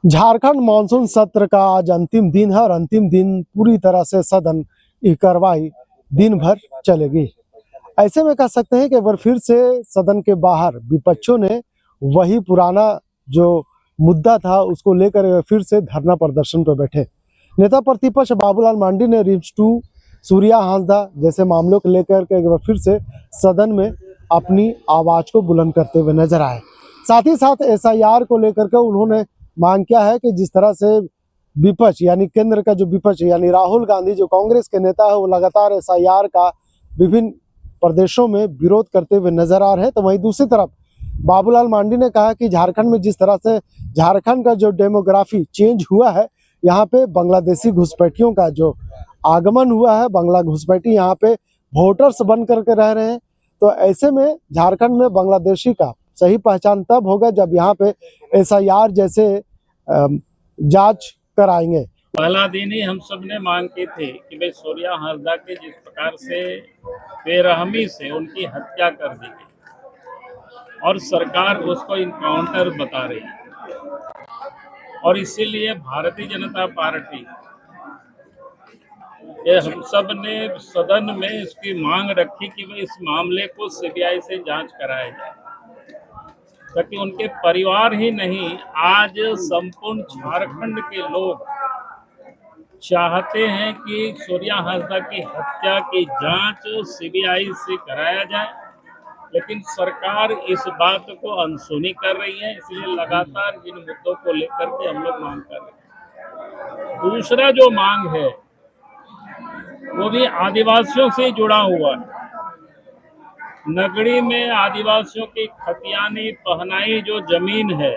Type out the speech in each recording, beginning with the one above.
Jharkhand monsoon सत्र का आज अंतिम दिन है और अंतिम दिन पूरी तरह से सदन की कार्रवाई दिन भर चलेगी। ऐसे में कह सकते हैं कि एक बार फिर से सदन के बाहर विपक्षों ने वही पुराना जो मुद्दा था उसको लेकर फिर से धरना प्रदर्शन पर बैठे। नेता प्रतिपक्ष बाबूलाल मांडी ने रिम्स 2 सूर्या हांसदा जैसे मामलों को लेकर के एक बार फिर से सदन में अपनी आवाज को बुलंद करते हुए नजर आए। साथ ही साथ एसआईआर को लेकर के उन्होंने मांग किया है कि जिस तरह से विपक्ष यानी केंद्र का जो विपक्ष यानी राहुल गांधी जो कांग्रेस के नेता है वो लगातार एसआईआर का विभिन्न प्रदेशों में विरोध करते हुए नजर आ रहे हैं, तो वहीं दूसरी तरफ बाबूलाल मांडी ने कहा कि झारखंड में जिस तरह से झारखंड का जो डेमोग्राफी चेंज हुआ है, यहाँ पे बांग्लादेशी घुसपैठियों का जो आगमन हुआ है, बांग्ला घुसपैठी यहाँ पे वोटर्स बन करके रह रहे हैं। तो ऐसे में झारखंड में बांग्लादेशी का सही पहचान तब होगा जब यहाँ पे एसआईआर जैसे जांच कराएंगे। पहला दिन ही हम सब ने मांग की थी कि भाई सूर्या हांसदा के जिस प्रकार से बेरहमी से उनकी हत्या कर दी गई और सरकार उसको इनकाउंटर बता रही है, और इसीलिए भारतीय जनता पार्टी ये हम सब ने सदन में इसकी मांग रखी कि भाई इस मामले को सीबीआई से जांच कराया जाए, ताकि उनके परिवार ही नहीं आज संपूर्ण झारखंड के लोग चाहते हैं कि सूर्या हांसदा की हत्या की जांच सीबीआई से कराया जाए, लेकिन सरकार इस बात को अनसुनी कर रही है। इसलिए लगातार इन मुद्दों को लेकर के हम लोग मांग कर रहे हैं। दूसरा जो मांग है वो भी आदिवासियों से जुड़ा हुआ है। नगरी में आदिवासियों की खतियानी पहनाई जो जमीन है,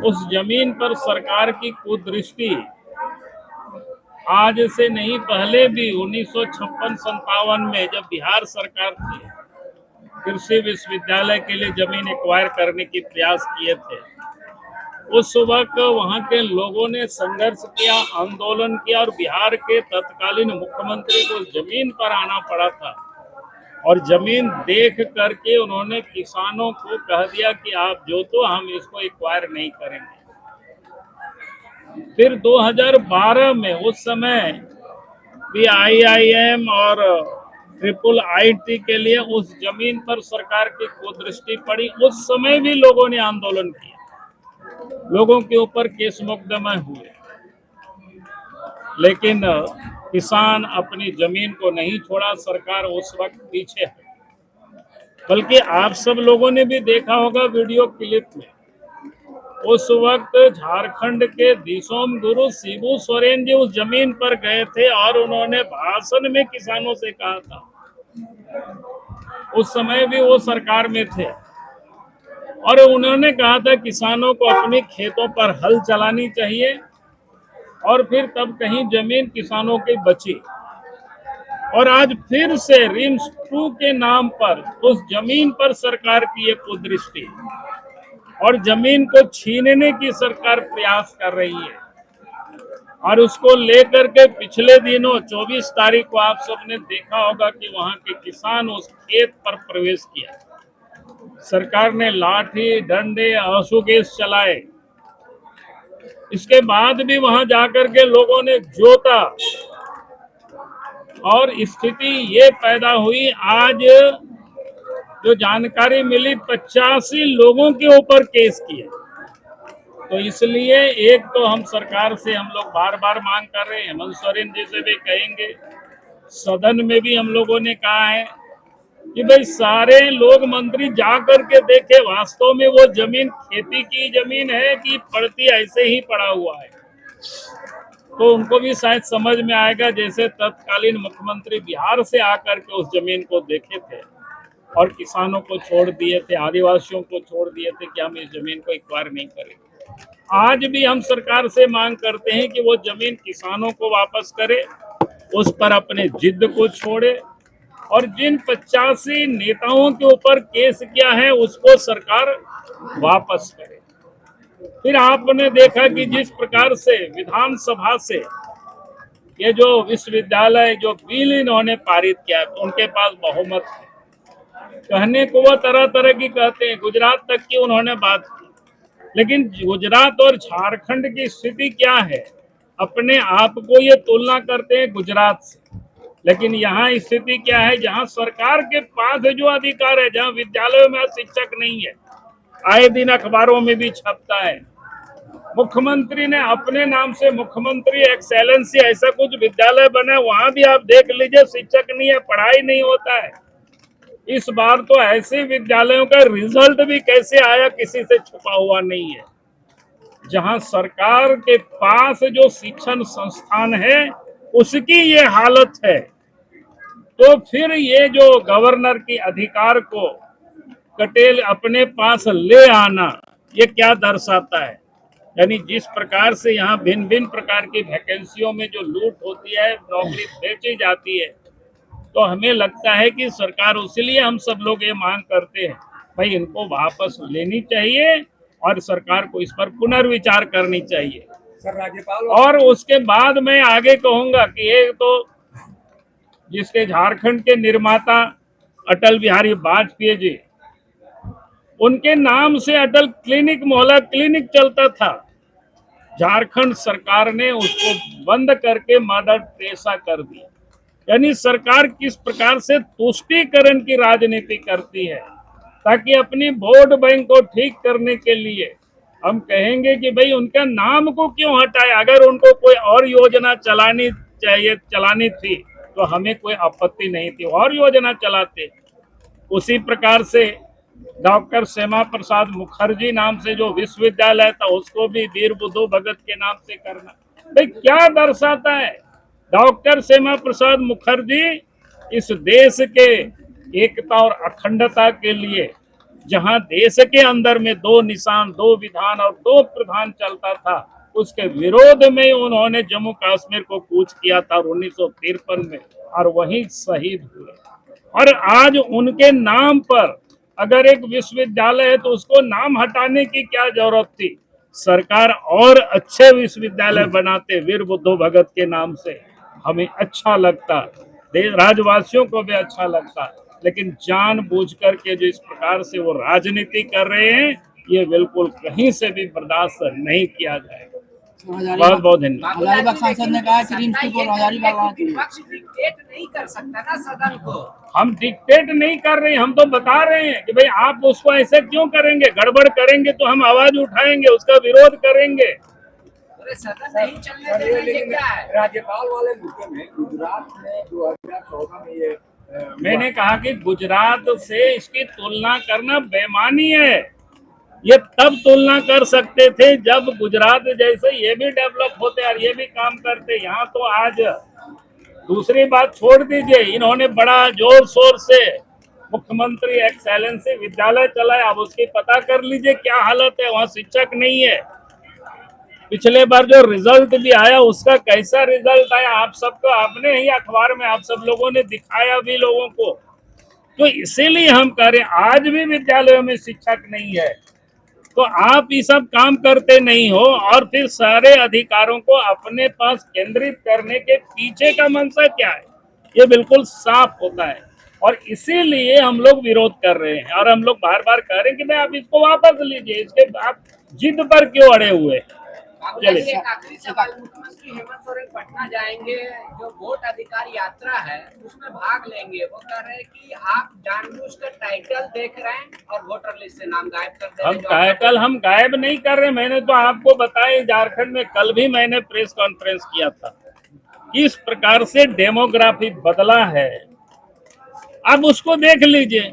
उस जमीन पर सरकार की कुदृष्टि आज से नहीं पहले भी 1956-57 में जब बिहार सरकार थी, कृषि विश्वविद्यालय के लिए जमीन एक्वायर करने की प्रयास किए थे। उस वक्त वहां के लोगों ने संघर्ष किया, आंदोलन किया और बिहार के तत्कालीन मुख्यमंत्री को जमीन पर आना पड़ा था, और जमीन देख करके उन्होंने किसानों को कह दिया कि आप जो तो हम इसको एक्वायर नहीं करेंगे। फिर 2012 में उस समय भी IIM और IIIT के लिए उस जमीन पर सरकार की कुदृष्टि पड़ी। उस समय भी लोगों ने आंदोलन किया, लोगों के ऊपर केस मुकदमे हुए, लेकिन किसान अपनी जमीन को नहीं छोड़ा। सरकार उस वक्त पीछे है। बल्कि आप सब लोगों ने भी देखा होगा वीडियो क्लिप में, उस वक्त झारखंड के दिसोम गुरु शिबू सोरेन जी उस जमीन पर गए थे और उन्होंने भाषण में किसानों से कहा था, उस समय भी वो सरकार में थे, और उन्होंने कहा था किसानों को अपने खेतों पर हल चलानी चाहिए और फिर तब कहीं जमीन किसानों की बची। और आज फिर से रिम्स 2 के नाम पर उस जमीन पर सरकार की ये कुदृष्टि और जमीन को छीनने की सरकार प्रयास कर रही है। और उसको लेकर के पिछले दिनों 24 तारीख को आप सबने देखा होगा कि वहां के किसान उस खेत पर प्रवेश किया। सरकार ने लाठी डंडे आंसू गैस चलाए। इसके बाद भी वहां जाकर के लोगों ने जोता और स्थिति ये पैदा हुई। आज जो जानकारी मिली 85 लोगों के ऊपर केस किए। तो इसलिए एक तो हम सरकार से हम लोग बार बार मांग कर रहे हैं, हेमंत सोरेन जी से भी कहेंगे, सदन में भी हम लोगों ने कहा है कि भाई सारे लोग मंत्री जा करके देखे वास्तव में वो जमीन खेती की जमीन है कि पड़ती ऐसे ही पड़ा हुआ है। तो उनको भी शायद समझ में आएगा, जैसे तत्कालीन मुख्यमंत्री बिहार से आकर के उस जमीन को देखे थे और किसानों को छोड़ दिए थे, आदिवासियों को छोड़ दिए थे कि हम इस जमीन को एक्वायर नहीं करेंगे। आज भी हम सरकार से मांग करते हैं कि वो जमीन किसानों को वापस करे, उस पर अपने जिद को छोड़े, और जिन 85 नेताओं के ऊपर केस किया है उसको सरकार वापस करे। फिर आपने देखा कि जिस प्रकार से विधानसभा से ये जो विश्वविद्यालय जो बिल इन्होंने पारित किया, तो उनके पास बहुमत है। कहने को वो तरह तरह की कहते हैं, गुजरात तक की उन्होंने बात की, लेकिन गुजरात और झारखंड की स्थिति क्या है, अपने आप को ये तुलना करते हैं गुजरात से, लेकिन यहाँ स्थिति क्या है, जहाँ सरकार के पास जो अधिकार है, जहाँ विद्यालयों में शिक्षक नहीं है, आए दिन अखबारों में भी छपता है, मुख्यमंत्री ने अपने नाम से मुख्यमंत्री एक्सेलेंसी ऐसा कुछ विद्यालय बना, वहां भी आप देख लीजिए शिक्षक नहीं है, पढ़ाई नहीं होता है। इस बार तो ऐसे विद्यालयों का रिजल्ट भी कैसे आया किसी से छुपा हुआ नहीं है। जहां सरकार के पास जो शिक्षण संस्थान है उसकी ये हालत है, तो फिर ये जो गवर्नर की अधिकार को कटेल अपने पास ले आना, ये क्या दर्शाता है? यानी जिस प्रकार से यहाँ भिन्न भिन्न प्रकार की वैकेंसियों में जो लूट होती है, नौकरी बेची जाती है, तो हमें लगता है कि सरकार, उसीलिए हम सब लोग ये मांग करते हैं, भाई इनको वापस लेनी चाहिए और सरकार को इस पर पुनर्विचार करनी चाहिए। सर राज्यपाल और उसके बाद मैं आगे कहूंगा कि ये तो जिसके झारखंड के निर्माता अटल बिहारी वाजपेयी जी, उनके नाम से अटल क्लिनिक, मोहल्ला क्लिनिक चलता था, झारखंड सरकार ने उसको बंद करके मदर टेरेसा कर दी। यानी सरकार किस प्रकार से तुष्टीकरण की राजनीति करती है, ताकि अपनी वोट बैंक को ठीक करने के लिए हम कहेंगे कि भाई उनका नाम को क्यों हटाया। अगर उनको कोई और योजना चलानी थी तो हमें कोई आपत्ति नहीं थी, और योजना चलाते। उसी प्रकार से डॉक्टर श्यामा प्रसाद मुखर्जी नाम से जो विश्वविद्यालय था उसको भी वीर बुद्धू भगत के नाम से करना, भाई क्या दर्शाता है? डॉक्टर श्यामा प्रसाद मुखर्जी इस देश के एकता और अखंडता के लिए, जहां देश के अंदर में 2 निशान, 2 विधान और 2 प्रधान चलता था, उसके विरोध में उन्होंने जम्मू कश्मीर को कूच किया था 1953 में, और वहीं शहीद हुए। और आज उनके नाम पर अगर एक विश्वविद्यालय है तो उसको नाम हटाने की क्या जरूरत थी? सरकार और अच्छे विश्वविद्यालय बनाते वीर बुद्धू भगत के नाम से, हमें अच्छा लगता, राज्यवासियों को भी अच्छा लगता। लेकिन जानबूझ करके जो इस प्रकार से वो राजनीति कर रहे हैं, ये बिल्कुल कहीं से भी बर्दाश्त नहीं किया जाएगा। बहुत बहुत धन्यवाद। हजारीबाग सांसद ने कहा कि रिम्स को हजारीबाग विपक्ष डिक्टेट नहीं कर सकता ना सदन को। हम डिक्टेट नहीं कर रहे हैं, हम तो बता रहे हैं कि भाई आप उसको ऐसे क्यों करेंगे, गड़बड़ करेंगे तो हम आवाज उठाएंगे, उसका विरोध करेंगे। अरे सदन नहीं चलने देना, ये क्या है? राज्यपाल वाले मुद्दे में गुजरात में 2014 में ये मैंने कहा कि गुजरात से इसकी तुलना करना बेमानी है। ये तब तुलना कर सकते थे जब गुजरात जैसे ये भी डेवलप होते और ये भी काम करते। यहाँ तो आज दूसरी बात छोड़ दीजिए, इन्होंने बड़ा जोर शोर से मुख्यमंत्री एक्सेलेंसी विद्यालय चलाया, अब उसकी पता कर लीजिए क्या हालत है, वहाँ शिक्षक नहीं है। पिछले बार जो रिजल्ट भी आया उसका कैसा रिजल्ट आया, आप सबको, आपने ही अखबार में आप सब लोगों ने दिखाया भी लोगों को। तो इसीलिए हम कह रहे हैं आज भी विद्यालयों में शिक्षक नहीं है, तो आप ये सब काम करते नहीं हो और फिर सारे अधिकारों को अपने पास केंद्रित करने के पीछे का मंशा क्या है, ये बिल्कुल साफ होता है। और इसीलिए हम लोग विरोध कर रहे हैं और हम लोग बार बार कह रहे हैं कि भाई आप इसको वापस लीजिए, इसके आप जिद पर क्यों अड़े हुए? चलिए एक आखिरी सवाल, मुख्यमंत्री हेमंत सोरेन पटना जाएंगे, जो वोट अधिकार यात्रा है उसमें भाग लेंगे, वो कह रहे हैं कि आप जानबूझकर टाइटल देख रहे हैं और वोटर लिस्ट से नाम गायब कर दे रहे हैं। हम टाइटल हम गायब नहीं कर रहे, मैंने तो आपको बताया झारखंड में कल भी मैंने प्रेस कॉन्फ्रेंस किया था, किस प्रकार से डेमोग्राफी बदला है, अब उसको देख लीजिए।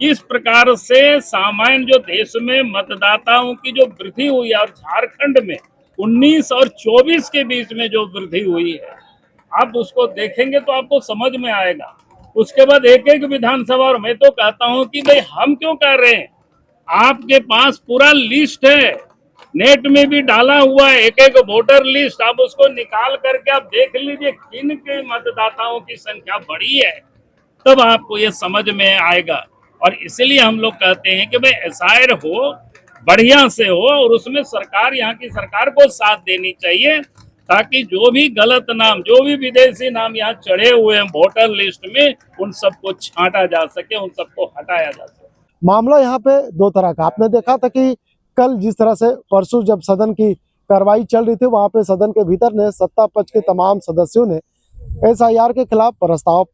किस प्रकार से सामान्य जो देश में मतदाताओं की जो वृद्धि हुई है और झारखंड में 19 और 24 के बीच में जो वृद्धि हुई है, आप उसको देखेंगे तो आपको समझ में आएगा। उसके बाद एक एक विधानसभा, और मैं तो कहता हूं कि भाई हम क्यों कर रहे हैं, आपके पास पूरा लिस्ट है, नेट में भी डाला हुआ है, एक एक वोटर लिस्ट, आप उसको निकाल करके आप देख लीजिए किन के मतदाताओं की संख्या बढ़ी है, तब आपको ये समझ में आएगा। और इसलिए हम लोग कहते हैं कि भाई एसआईआर हो, बढ़िया से हो, और उसमें सरकार, यहाँ की सरकार को साथ देनी चाहिए, ताकि जो भी गलत नाम, जो भी विदेशी नाम यहाँ चढ़े हुए हैं वोटर लिस्ट में, उन सबको छांटा जा सके, उन सबको हटाया जा सके। मामला यहाँ पे दो तरह का आपने देखा था कि कल जिस तरह से परसों जब सदन की कार्रवाई चल रही थी, वहां पे सदन के भीतर ने सत्ता पक्ष के तमाम सदस्यों ने एसआईआर के खिलाफ प्रस्ताव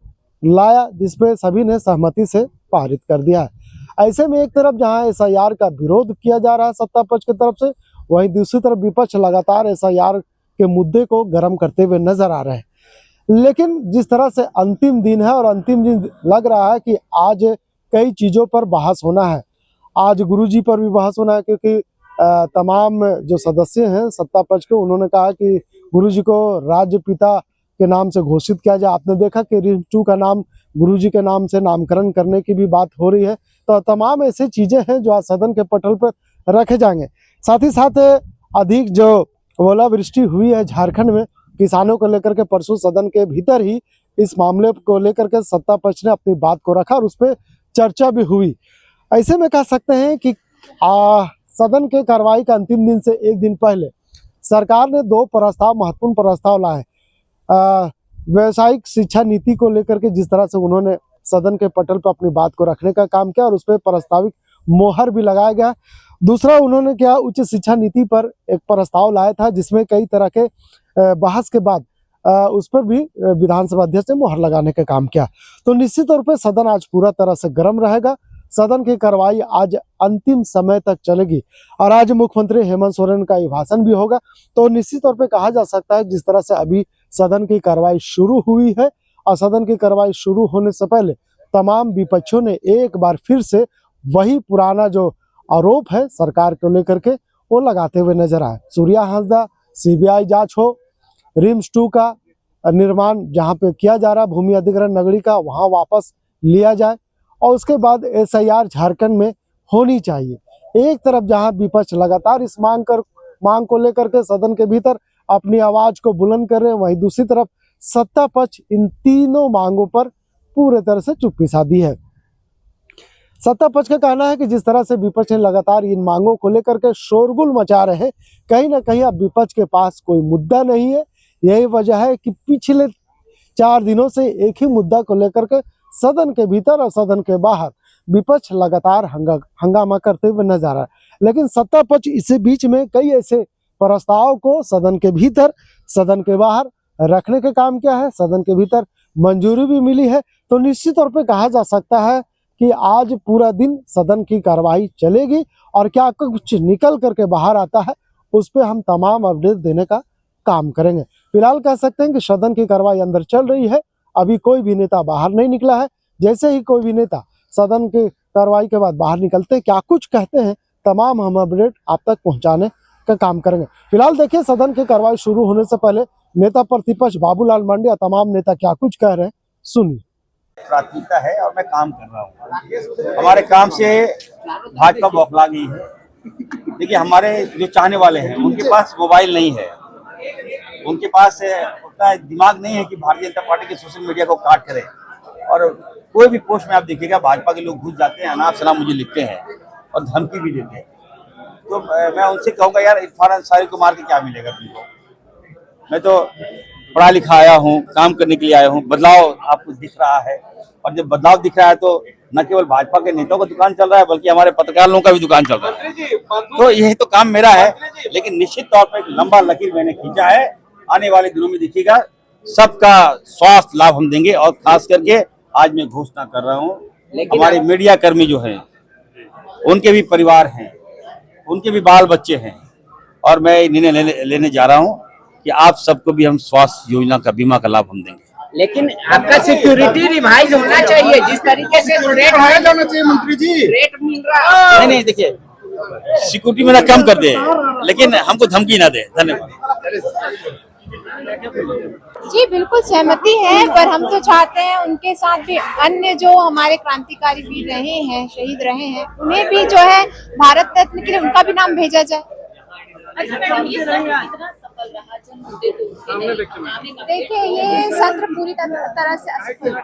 लाया, जिसपे सभी ने सहमति से पारित कर दिया है। ऐसे में एक तरफ जहां एसआईआर का विरोध किया जा रहा है सत्ता पक्ष की तरफ से, वहीं दूसरी तरफ विपक्ष लगातार एसआईआर के मुद्दे को गर्म करते हुए नजर आ रहे हैं। लेकिन जिस तरह से अंतिम दिन है और अंतिम दिन लग रहा है कि आज कई चीजों पर बहस होना है। आज गुरुजी पर भी बहस होना है, क्योंकि तमाम जो सदस्य हैं सत्ता पक्ष के, उन्होंने कहा कि गुरुजी को राज्य पिता के नाम से घोषित किया जाए। आपने देखा कि रिम्स 2 का नाम गुरुजी के नाम से नामकरण करने की भी बात हो रही है। तो तमाम ऐसी चीजें हैं जो आज सदन के पटल पर रखे जाएंगे। साथ ही साथ अधिक जो ओलावृष्टि हुई है झारखंड में, किसानों को लेकर के परसों सदन के भीतर ही इस मामले को लेकर के सत्ता पक्ष ने अपनी बात को रखा और उस पर चर्चा भी हुई। ऐसे में कह सकते हैं कि सदन के कार्रवाई का अंतिम दिन से एक दिन पहले सरकार ने 2 प्रस्ताव, महत्वपूर्ण प्रस्ताव लाए। व्यावसायिक शिक्षा नीति को लेकर के जिस तरह से उन्होंने सदन के पटल पर अपनी बात को रखने का काम किया और उस पर प्रस्ताविक मोहर भी लगाया गया। दूसरा उन्होंने क्या उच्च शिक्षा नीति पर एक प्रस्ताव लाया था, जिसमें कई तरह के बहस के बाद उस पर भी विधानसभा अध्यक्ष ने मोहर लगाने का काम किया। तो निश्चित तौर पर सदन आज पूरा तरह से गर्म रहेगा। सदन की कार्रवाई आज अंतिम समय तक चलेगी और आज मुख्यमंत्री हेमंत सोरेन का भाषण भी होगा। तो निश्चित तौर पे कहा जा सकता है जिस तरह से अभी सदन की कार्रवाई शुरू हुई है और सदन की कार्रवाई शुरू होने से पहले तमाम विपक्षियों ने एक बार फिर से वही पुराना जो आरोप है सरकार को लेकर के वो लगाते हुए नजर आए। सूर्या हांसदा, सीबीआई जांच हो, रिम्स 2 का निर्माण जहां पे किया जा रहा भूमि अधिग्रहण नगरी का, वहां वापस लिया जाए और उसके बाद एसआईआर झारखंड में होनी चाहिए। एक तरफ जहां विपक्ष लगातार इस मांग को लेकर के सदन के भीतर अपनी आवाज को बुलंद कर रहे हैं, वहीं दूसरी तरफ सत्ता पक्ष इन तीनों मांगों पर पूरे तरह से चुप्पी साधी है। सत्ता पक्ष का कहना है कि जिस तरह से विपक्ष ने लगातार इन मांगों को लेकर के शोरगुल मचा रहे हैं, कहीं ना कहीं अब विपक्ष के पास कोई मुद्दा नहीं है। यही वजह है कि पिछले 4 दिनों से एक ही मुद्दा को लेकर के सदन के भीतर और सदन के बाहर विपक्ष लगातार हंगामा करते हुए नजर आ रहा है। लेकिन सत्ता पक्ष इसी बीच में कई ऐसे प्रस्ताव को सदन के भीतर, सदन के बाहर रखने का काम किया है। सदन के भीतर मंजूरी भी मिली है। तो निश्चित तौर पे कहा जा सकता है कि आज पूरा दिन सदन की कार्रवाई चलेगी और क्या कुछ निकल करके बाहर आता है उस पर हम तमाम अपडेट देने का काम करेंगे। फिलहाल कह सकते हैं कि सदन की कार्रवाई अंदर चल रही है, अभी कोई भी नेता बाहर नहीं निकला है। जैसे ही कोई भी नेता सदन की कार्रवाई के बाद बाहर निकलते हैं, क्या कुछ कहते हैं, तमाम हम अपडेट आप तक पहुंचाने का काम करेंगे। फिलहाल देखिए सदन की कार्रवाई शुरू होने से पहले नेता प्रतिपक्ष बाबूलाल मरांडी और तमाम नेता क्या कुछ कह रहे हैं, सुनिए। प्राथमिकता है और मैं काम कर रहा हूँ। हमारे काम से भाजपा बौखला गई है। देखिए हमारे जो चाहने वाले हैं उनके पास मोबाइल नहीं है, उनके पास उतना दिमाग नहीं है कि भारतीय जनता पार्टी के सोशल मीडिया को काट करें। और कोई भी पोस्ट में आप देखिएगा भाजपा के लोग घुस जाते हैं, अनाप शनाप मुझे लिखते हैं और धमकी भी देते हैं। तो मैं उनसे कहूँगा यार इरफान अंसारी को मार के क्या मिलेगा तुमको। मैं तो पढ़ा लिखा आया हूँ, काम करने के लिए आया हूँ। बदलाव आपको दिख रहा है और जब बदलाव दिख रहा है तो न केवल भाजपा के नेताओं का दुकान चल रहा है बल्कि हमारे पत्रकारों का भी दुकान चल रहा है। तो यही तो काम मेरा है। लेकिन निश्चित तौर पर एक लंबा लकीर मैंने खींचा है। आने वाले दिनों में देखिएगा सबका स्वास्थ्य लाभ हम देंगे और खास करके आज मैं घोषणा कर रहा हूँ हमारे मीडिया कर्मी जो हैं उनके भी परिवार हैं, उनके भी बाल बच्चे हैं और मैं निर्णय लेने जा रहा हूँ कि आप सबको भी हम स्वास्थ्य योजना का बीमा का लाभ हम देंगे। लेकिन आपका सिक्योरिटी रिवाइज होना चाहिए। जिस तरीके से रेट जाना चाहिए मंत्री जी, रेट मिल रहा है। नहीं देखिए सिक्योरिटी मेरा कम कर दे लेकिन हमको धमकी ना दे। धन्यवाद। जी बिल्कुल सहमति है, पर हम तो चाहते हैं उनके साथ भी अन्य जो हमारे क्रांतिकारी वीर रहे हैं, शहीद रहे हैं, उन्हें भी जो है भारत रत्न के लिए उनका भी नाम भेजा जाए। देखिए ये सत्र पूरी तरह से असफल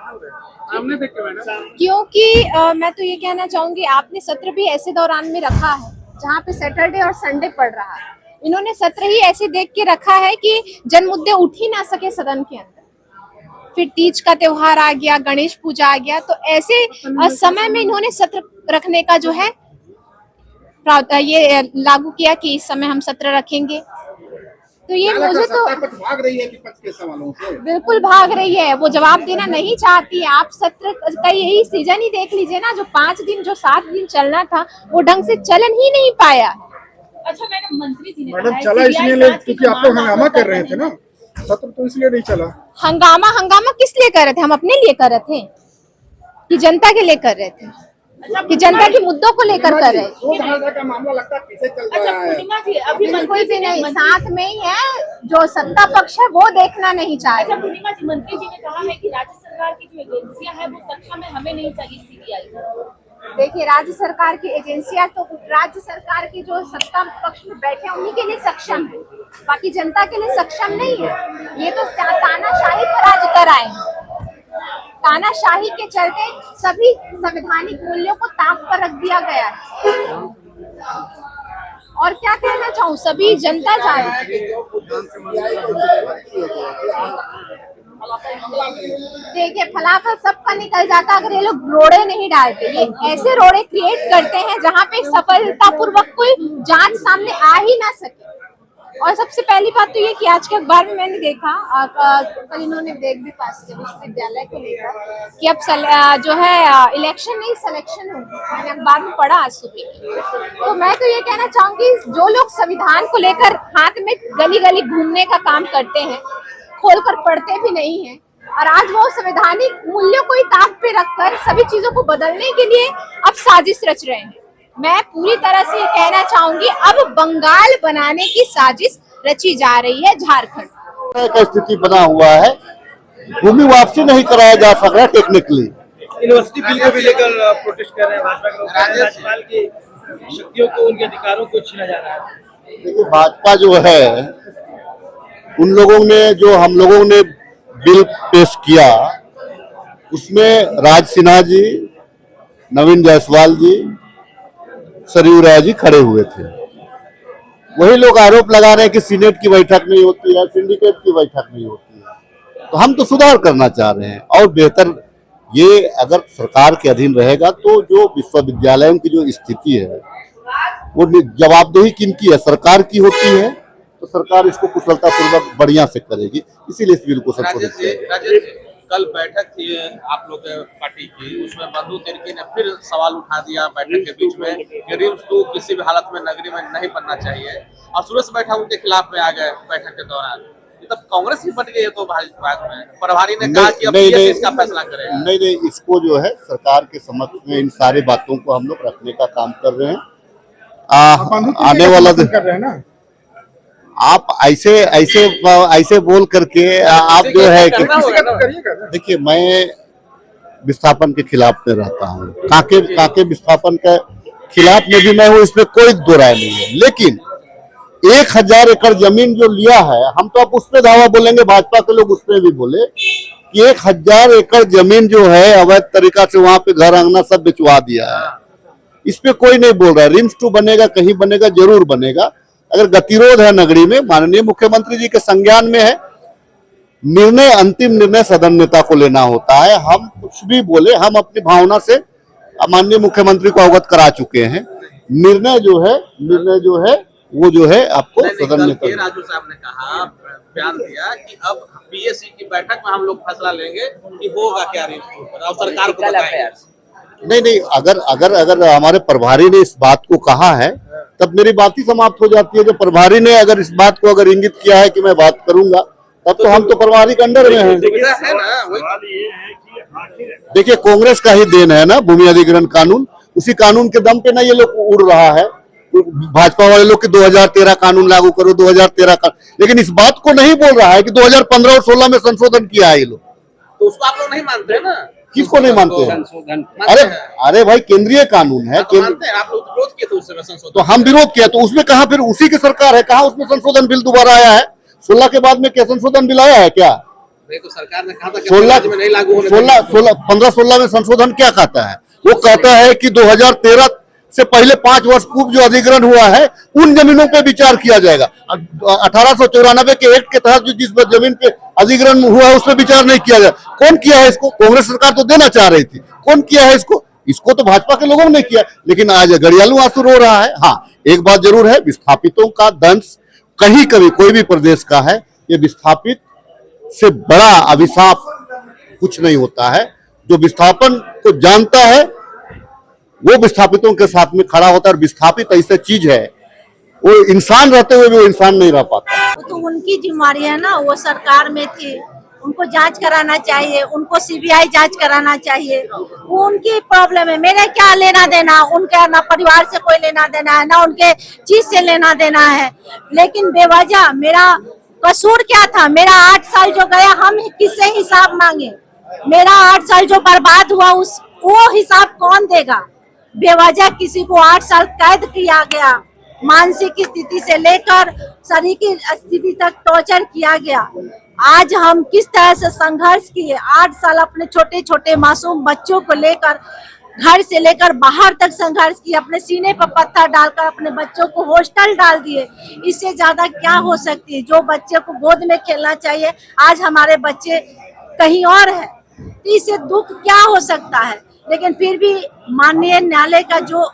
क्योंकि मैं तो ये कहना चाहूंगी आपने सत्र भी ऐसे दौरान में रखा है जहाँ पे सैटरडे और संडे पड़ रहा है। इन्होंने सत्र ही ऐसे देख के रखा है कि जन मुद्दे उठ ही ना सके सदन के अंदर। फिर तीज का त्योहार आ गया, गणेश पूजा आ गया, तो ऐसे समय में इन्होंने सत्र रखने का जो है ये लागू किया कि इस समय हम सत्र रखेंगे। तो ये मुझे तो भाग रही है विपक्ष के सवालों से। बिल्कुल भाग रही है, वो जवाब देना नहीं चाहती है। आप सत्र का यही सीजन ही देख लीजिए ना, जो 5 दिन जो 7 दिन चलना था वो ढंग से चलन ही नहीं पाया। अच्छा मैडम, मंत्री जी ने मैडम चला इसलिए क्योंकि आप लोग हंगामा कर रहे थे ना, सत्र तो इसलिए नहीं चला। हंगामा किस लिए कर रहे थे? हम अपने लिए कर रहे थे कि जनता के लिए कर रहे थे, कि जनता के मुद्दों को लेकर कर रहे हैं। का मामला लगता है पीछे चल अच्छा रहा है। पूर्णिमा जी, अभी कोई भी नहीं, साथ में ही है, जो सत्ता पक्ष है वो देखना नहीं चाह अच्छा रहे। पूर्णिमा जी, मंत्री जी ने कहा है कि राज्य सरकार की जो एजेंसियां हैं वो सक्षम है, हमें नहीं चाहिए सीबीआई। देखिए, राज्य सरकार की एजेंसियां तो राज्य सरकार की जो सत्ता पक्ष में बैठे हैं उन्हीं के लिए सक्षम है, बाकी जनता के लिए सक्षम नहीं है। ये तो तानाशाही पर आज कर आए हैं। तानाशाही के चलते सभी संवैधानिक मूल्यों को ताक पर रख दिया गया है। और क्या कहना चाहूँ, सभी जनता जाने देखिए, फलाफल सबका निकल जाता अगर ये लोग रोड़े नहीं डालते। ये ऐसे रोड़े क्रिएट करते हैं जहाँ पे सफलतापूर्वक कोई जांच सामने आ ही ना सके। और सबसे पहली बात तो ये कि आज के अखबार में मैंने देखा, कल इन्होंने ब्रेक भी पास किया विश्वविद्यालय को लेकर कि अब जो है इलेक्शन नहीं सिलेक्शन होगी। मैंने अखबार में पढ़ा आज सुबह। तो मैं तो ये कहना चाहूंगी, जो लोग संविधान को लेकर हाथ में गली गली घूमने का काम करते हैं, खोलकर पढ़ते भी नहीं है, और आज वो संवैधानिक मूल्यों को ही ताक पे रखकर सभी चीजों को बदलने के लिए अब साजिश रच रहे हैं। मैं पूरी तरह से ये कहना चाहूंगी, अब बंगाल बनाने की साजिश रची जा रही है झारखंड का स्थिति बना हुआ है। भूमि वापसी नहीं कराया जा सक रहा टेक्निकली। यूनिवर्सिटी बिल को भी लेकर प्रोटेस्ट कर रहे हैं भाजपा के लोग, राज्यपाल की शक्तियों को, उनके अधिकारों को छीना जा रहा है। देखिए, भाजपा जो है, उन लोगों ने जो हम लोगों ने बिल पेश किया उसमें राज सिन्हा जी, नवीन जायसवाल जी, सरयू राय जी खड़े हुए थे। वही लोग आरोप लगा रहे हैं कि सीनेट की बैठक नहीं होती है, सिंडिकेट की बैठक नहीं होती है। तो हम तो सुधार करना चाह रहे हैं और बेहतर, ये अगर सरकार के अधीन रहेगा तो जो विश्वविद्यालयों की जो स्थिति है वो जवाबदेही किनकी है? सरकार की होती है। तो सरकार इसको कुशलतापूर्वक बढ़िया से करेगी, इसीलिए इस बिल को संशोधित किया गया। कल बैठक थी आप लोग के पार्टी की, उसमें बंधु तिर्की ने फिर सवाल उठा दिया बैठक के बीच में कि रिम्स 2 किसी भी हालत में नगरी में नहीं बनना चाहिए, और सुरेश बैठा उनके खिलाफ में आ गए बैठक के दौरान। तब कांग्रेस ही बन गई है। तो भाजपा में प्रभारी ने कहा कि अब ये इसका फैसला करेगा। नहीं, इसको जो है सरकार के समक्ष में इन सारी बातों को हम लोग रखने का काम कर रहे हैं। आने वाला कर रहे हैं ना, आप ऐसे बोल करके आप जो है कि देखिए, मैं विस्थापन के खिलाफ में रहता हूँ, कांके विस्थापन के खिलाफ में भी मैं हूँ, इसमें कोई दो राय नहीं है। लेकिन 1000 एकड़ जमीन जो लिया है, हम तो अब उस पर दावा बोलेंगे, भाजपा के लोग उस पर भी बोले कि 1000 एकड़ जमीन जो है अवैध तरीका से वहां पे घर आंगना सब बिचवा दिया है। इस पे कोई नहीं बोल रहा है। रिम्स 2 बनेगा, कहीं बनेगा, जरूर बनेगा। अगर गतिरोध है नगरी में, माननीय मुख्यमंत्री जी के संज्ञान में है। निर्णय, अंतिम निर्णय सदन नेता को लेना होता है। हम कुछ भी बोले, हम अपनी भावना से माननीय मुख्यमंत्री को अवगत करा चुके हैं। निर्णय जो है वो जो है आपको सदन नेता। राजू साहब ने कहा, बयान दिया कि अब पीएससी की बैठक में हम लोग फैसला लेंगे कि होगा क्या रिम्स 2 पर, और सरकार को बताएंगे। नहीं, अगर हमारे प्रभारी ने इस बात को कहा है तब मेरी बात ही समाप्त हो जाती है। जो प्रभारी ने अगर इस बात को अगर इंगित किया है कि मैं बात करूंगा, तब तो हम तो प्रभारी के अंडर में हैं। देखिए, कांग्रेस का ही देन है ना भूमि अधिग्रहण कानून। उसी कानून के दम पे ना ये लोग उड़ रहा है। भाजपा वाले लोग कि 2013 कानून लागू करो, 2013 का, लेकिन इस बात को नहीं बोल रहा है कि 2015 और 16 में संशोधन किया है ये लोग। तो उसको आप लोग नहीं मानते ना? किसको नहीं मानते हैं? अरे भाई, केंद्रीय कानून है। आप लोग विरोध किए थे उस समय संशोधन, तो हम विरोध किया, तो उसमें कहा फिर उसी की सरकार है, कहा उसमें संशोधन बिल दोबारा आया है? 16 के बाद में क्या संशोधन बिल आया है क्या? तो सरकार ने कहा था कि 16 में नहीं लागू होने 15-16 में संशोधन क्या कहता है? वो कहता है कि 2013 से पहले 5 वर्ष पूर्व जो अधिग्रहण हुआ है उन जमीनों पे विचार किया जाएगा। 1894 के एक्ट के तहत जो जिस जमीन पे अधिग्रहण हुआ है उस पर विचार नहीं किया जाए। कौन किया है इसको? कांग्रेस सरकार तो देना चाह रही थी। कौन किया है इसको? इसको तो भाजपा के लोगों ने किया, लेकिन आज गड़ियालू आंसू रो रहा है। हाँ, एक बात जरूर है, विस्थापितों का दंश कहीं कभी कोई भी प्रदेश का है, ये विस्थापित से बड़ा अभिशाप कुछ नहीं होता है। जो विस्थापन को जानता है वो विस्थापितों के साथ में खड़ा होता है, और विस्थापित ऐसी चीज है, वो इंसान रहते हुए भी वो इंसान नहीं रह पाता। तो उनकी जिम्मेदारी है ना, वो सरकार में थी, उनको जांच कराना चाहिए, उनको सीबीआई जांच कराना चाहिए, वो उनकी प्रॉब्लम है। मेरे क्या लेना देना, उनके ना परिवार से कोई लेना देना है, ना उनके चीज से लेना देना है। लेकिन बेवजह मेरा कसूर क्या था? मेरा 8 साल जो गया, हम किससे हिसाब मांगे? मेरा 8 साल जो बर्बाद हुआ, वो हिसाब कौन देगा? बेवजह किसी को 8 साल कैद किया गया, मानसिक स्थिति से लेकर शारीरिक स्थिति तक टॉर्चर किया गया। आज हम किस तरह से संघर्ष किए, 8 साल अपने छोटे छोटे मासूम बच्चों को लेकर घर से लेकर बाहर तक संघर्ष किए, अपने सीने पर पत्थर डालकर अपने बच्चों को हॉस्टल डाल दिए। इससे ज्यादा क्या हो सकती है? जो बच्चे को गोद में खेलना चाहिए, आज हमारे बच्चे कहीं और है, तो इससे दुख क्या हो सकता है? लेकिन फिर भी माननीय न्यायालय का जो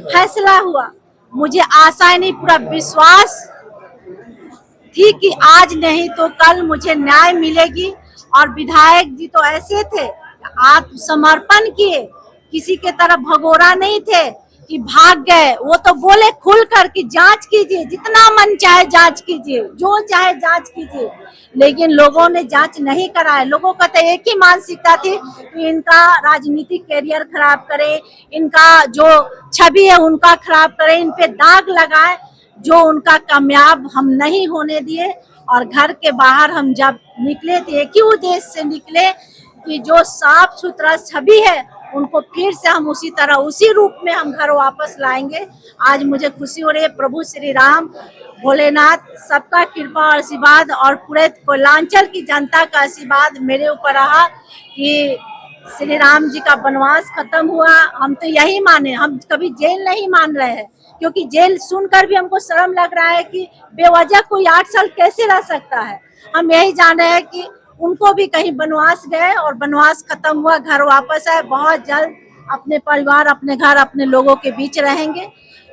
फैसला हुआ, मुझे आशा नहीं, पूरा विश्वास थी कि आज नहीं तो कल मुझे न्याय मिलेगी। और विधायक जी तो ऐसे थे, आत्मसमर्पण किए, किसी के तरफ भगोड़ा नहीं थे कि भाग गए। वो तो बोले खुलकर कि जांच कीजिए, जितना मन चाहे जांच कीजिए, जो चाहे जांच कीजिए। लेकिन लोगों ने जांच नहीं कराया। लोगों का तो एक ही मानसिकता थी कि इनका राजनीतिक कैरियर खराब करे, इनका जो छवि है उनका खराब करे, इन पे दाग लगाए। जो उनका कामयाब हम नहीं होने दिए। और घर के बाहर हम जब निकले थे, एक ही उद्देश्य से निकले कि जो साफ सुथरा छवि है उनको फिर से हम उसी तरह उसी रूप में हम घर वापस लाएंगे। आज मुझे खुशी हो रही है। प्रभु श्री राम भोलेनाथ सबका कृपा और आशीर्वाद और पूरे कोयलांचल की जनता का आशीर्वाद मेरे ऊपर रहा कि श्री राम जी का वनवास खत्म हुआ। हम तो यही माने, हम कभी जेल नहीं मान रहे हैं, क्योंकि जेल सुनकर भी हमको शर्म लग रहा है कि बेवजह कोई 8 साल कैसे रह सकता है। हम यही जान रहे हैं कि उनको भी कहीं वनवास गए और वनवास खत्म हुआ, घर वापस आए। बहुत जल्द अपने परिवार, अपने घर, अपने लोगों के बीच रहेंगे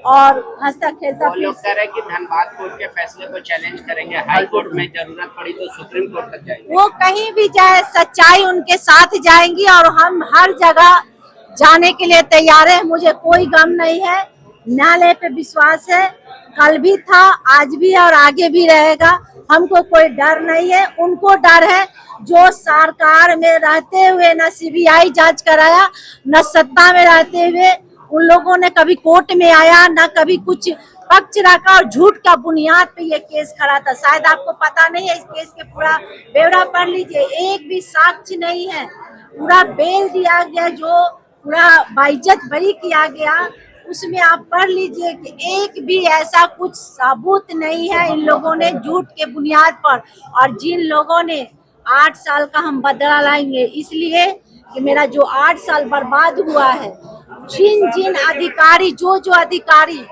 और हंसता खेलता। लोग कह रहे हैं कि धनबाद कोर्ट के फैसले को चैलेंज करेंगे, हाई कोर्ट में जरूरत पड़ी तो सुप्रीम कोर्ट तक जाएंगे। वो कहीं भी जाए, सच्चाई उनके साथ जाएंगी और हम हर जगह जाने के लिए तैयार है। मुझे कोई गम नहीं है, न्यायालय पे विश्वास है, कल भी था, आज भी है और आगे भी रहेगा। हमको कोई डर नहीं है, उनको डर है जो सरकार में रहते हुए न सीबीआई जांच कराया, न सत्ता में रहते हुए उन लोगों ने कभी कोर्ट में आया, न कभी कुछ पक्ष रखा और झूठ का बुनियाद पे ये केस खड़ा था। शायद आपको पता नहीं है, इस केस के पूरा ब्यौरा पढ़ लीजिए। एक भी साक्ष्य नहीं है, पूरा बेल दिया गया, जो पूरा बाइज्जत बरी किया गया, उसमें आप पढ़ लीजिए कि एक भी ऐसा कुछ सबूत नहीं है। इन लोगों ने झूठ के बुनियाद पर, और जिन लोगों ने 8 साल का हम बदला लाएंगे, इसलिए कि मेरा जो 8 साल बर्बाद हुआ है, जिन अधिकारी जो अधिकारी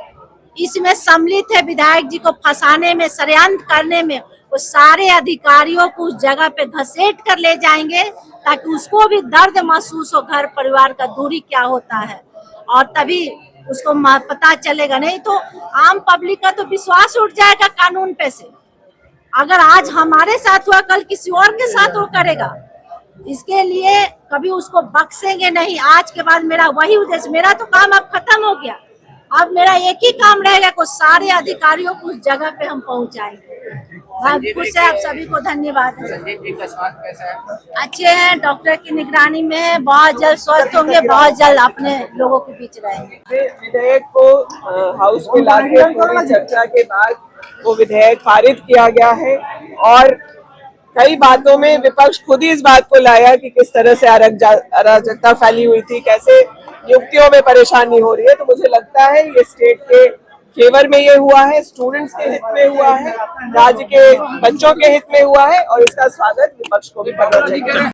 इसमें सम्मिलित है विधायक जी को फंसाने में, षड्यंत्र करने में, वो सारे अधिकारियों को उस जगह पे घसीट कर ले जाएंगे ताकि उसको भी दर्द महसूस हो, घर परिवार का दूरी क्या होता है, और तभी उसको पता चलेगा। नहीं तो आम पब्लिक का तो विश्वास उठ जाएगा कानून पे से। अगर आज हमारे साथ हुआ, कल किसी और के साथ वो करेगा। इसके लिए कभी उसको बख्शेंगे नहीं। आज के बाद मेरा वही उद्देश्य, मेरा तो काम अब खत्म हो गया। अब मेरा एक ही काम रहेगा कि सारे अधिकारियों को उस जगह पे हम पहुंचाएंगे। खुश है, आप सभी को धन्यवाद है। संजीव जी का स्वास्थ्य कैसा है? अच्छे हैं, डॉक्टर की निगरानी में है, बहुत जल्द स्वस्थ होंगे, बहुत जल्द अपने लोगों के बीच रहेंगे। विधेयक को हाउस में लाके पूरी चर्चा के बाद वो विधेयक पारित किया गया है और कई बातों में विपक्ष खुद ही इस बात को लाया कि किस तरह से अराजकता फैली हुई थी, कैसे नियुक्तियों में परेशानी हो रही है। तो मुझे लगता है ये स्टेट के फेवर में ये हुआ है, स्टूडेंट्स के हित में हुआ है, राज्य के बच्चों के हित में हुआ है और इसका स्वागत विपक्ष को भी करना चाहिए।